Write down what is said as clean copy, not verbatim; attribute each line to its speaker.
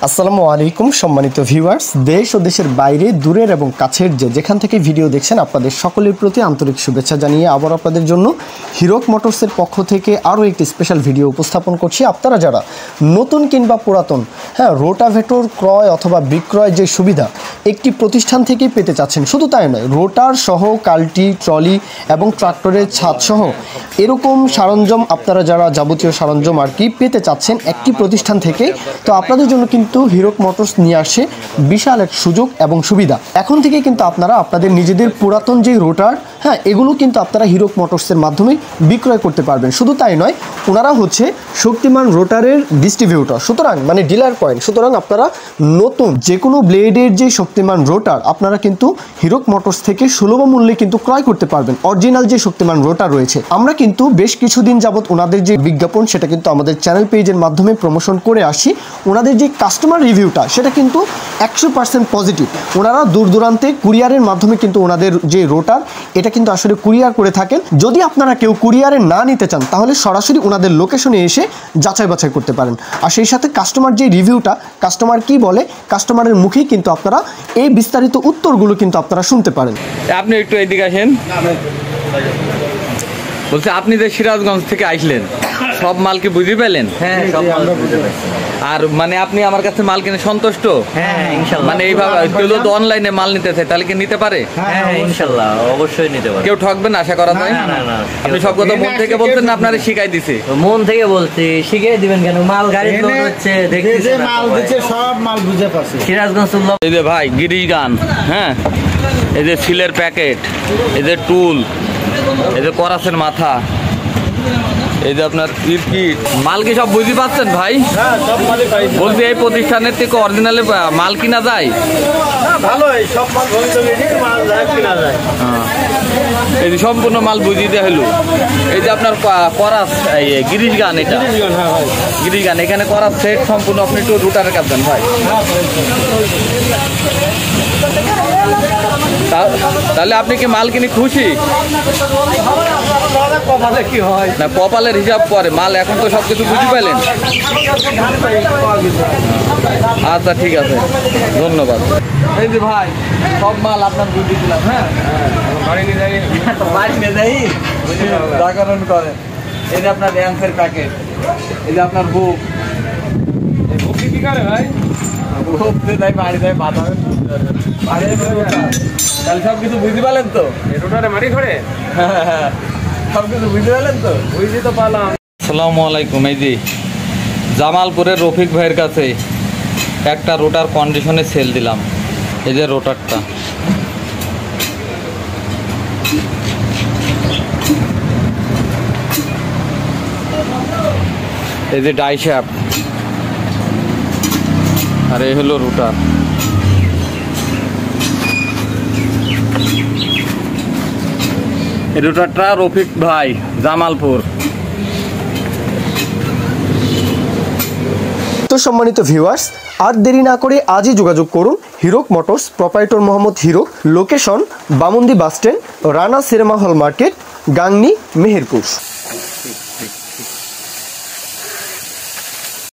Speaker 1: আসসালামু আলাইকুম সম্মানিত ভিউয়ার্স, দেশ ও দেশের বাইরে দূরের এবং কাছের যেখান থেকে ভিডিও দেখছেন আপনাদের সকলের প্রতি আন্তরিক শুভেচ্ছা জানিয়ে আবার আপনাদের জন্য হিরক মোটরসের পক্ষ থেকে আরও একটি স্পেশাল ভিডিও উপস্থাপন করছি। আপনারা যারা নতুন কিংবা পুরাতন রোটাভেটর ক্রয় অথবা বিক্রয় যে সুবিধা একটি প্রতিষ্ঠান থেকেই পেতে চাচ্ছেন, শুধু তাই নয়, রোটার সহ কাল্টি, ট্রলি এবং ট্রাক্টরের ছাদ সহ এরকম সরঞ্জাম আপনারা যারা যাবতীয় সরঞ্জাম আর কি পেতে চাচ্ছেন একটি প্রতিষ্ঠান থেকে, তো আপনাদের জন্য কিন্তু হিরক মোটরস নিয়ে আসে বিশাল এক সুযোগ এবং সুবিধা। এখন থেকে কিন্তু আপনারা আপনাদের নিজেদের পুরাতন যে রোটার এগুলো কিন্তু আপনারা হিরক মোটরসের মাধ্যমে বিক্রয় করতে পারবেন। শুধু তাই নয়, ওনারা হচ্ছে শক্তিমান রোটারের ডিস্ট্রিবিউটর, সুতরাং মানে ডিলার পয়েন্ট। সুতরাং আপনারা নতুন যে কোনো ব্লেডের যে শক্তিমান রোটার আপনারা কিন্তু হিরক মোটরস থেকে সুলভ মূল্যে কিন্তু ক্রয় করতে পারবেন। অরিজিনাল যে শক্তিমান রোটার রয়েছে, আমরা কিন্তু বেশ কিছুদিন যাবত ওনাদের যে বিজ্ঞাপন সেটা কিন্তু আমাদের চ্যানেল পেজের মাধ্যমে প্রমোশন করে আসি। ওনাদের যে কাস্টমার রিভিউটা সেটা কিন্তু 100% পজিটিভ। ওনারা দূর দূরান্তে কুরিয়ারের মাধ্যমে কিন্তু ওনাদের যে রোটার এটা কিন্তু আসলে কুরিয়ার করে থাকেন। যদি আপনারা কেউ কুরিয়ারে না নিতে চান তাহলে সরাসরি ওনাদের লোকেশনে এসে যাচাই বাছাই করতে পারেন। আর সেই সাথে কাস্টমার যে রিভিউটা, কাস্টমার কি বলে, কাস্টমারের মুখেই কিন্তু আপনারা এই বিস্তারিত উত্তরগুলো কিন্তু আপনারা শুনতে পারেন।
Speaker 2: আপনি একটু এদিকে আসেন। বলছে আপনি যে সিরাজগঞ্জ থেকে আসলেন, সব মাল কি বুঝে পেলেন?
Speaker 3: হ্যাঁ, সব মাল বুঝে পেয়েছি।
Speaker 2: আর মানে আপনি আমার কাছে মাল কিনে সন্তুষ্ট?
Speaker 3: হ্যাঁ, ইনশাআল্লাহ।
Speaker 2: মানে এইভাবে কেউ যদি অনলাইনে মাল নিতে চায় তাহলে কি নিতে পারে?
Speaker 3: হ্যাঁ, ইনশাআল্লাহ, অবশ্যই নিতে পারে।
Speaker 2: কেউ ঠকবেন আশা করা যায়?
Speaker 3: না।
Speaker 2: আপনি সব কথা মন থেকে বলতেন না আপনারে শিখাই দিছি?
Speaker 3: মন থেকে বলছি, শিখিয়ে দিবেন কেন? মাল গাড়ির লোড হচ্ছে, দেখতেছে
Speaker 4: মাল দিচ্ছে, সব মাল বুঝে পাচ্ছি।
Speaker 3: সিরাজগঞ্জ
Speaker 2: এই যে ভাই গিরিশ গান, এই যে সিলের প্যাকেট, এই যে টুল, এই যে করাসের মাথা, এই যে আপনার কিট মাল কি সব বুঝতে পারছেন ভাই? বলছি এই প্রতিষ্ঠানের থেকে অরিজিনালে মাল কিনা যায়? এই যে সম্পূর্ণ মাল বুঝিয়ে দেওয়া হলো। এই যে আপনার করাস গিরিশ গান, এটা গিরিশ গান, এখানে করাস সেট সম্পূর্ণ। আপনি একটু রুটারের কাজ দেন ভাই। তাহলে আপনি কি মাল কিনে খুশি?
Speaker 4: কি হয়
Speaker 2: না, কপালের হিসাব পরে মাল, এখন তো সবকিছু বুঝে পেলেন। আচ্ছা ঠিক আছে, ধন্যবাদ। এই যে ভাই সব মাল আপনার বুঝিয়ে দিলাম। জাগরণ করেন। এই যে আপনার র্যান্সের প্যাকেট, এই যে আপনার বুক। বুক কি করে ভাই? বুক দিয়ে দেয়, বাড়ি দেয়, বাধা। তাহলে সবকিছু বুঝতে পারলেন তো? মাটি ধরে সবকিছু বুঝতে পারলেন তো? বুঝতে তো পারলাম। আসসালামু আলাইকুম। এই যে জামালপুরের রফিক ভাইয়ের কাছে একটা রোটার কন্ডিশনে সেল দিলাম। এই যে রোটারটা, এই যে ডাই শ্যাফট, আর এই হলো রোটার। এই রোটারটা রফিক ভাই, জামালপুর।
Speaker 1: তো সম্মানিত ভিউয়ার্স, আর দেরি না করে আজই যোগাযোগ করুন Hirak motors, proprietor Mohammad Hirak, location Bamundi bus stand, Rana cinema hall market, Gangni, Meherpur.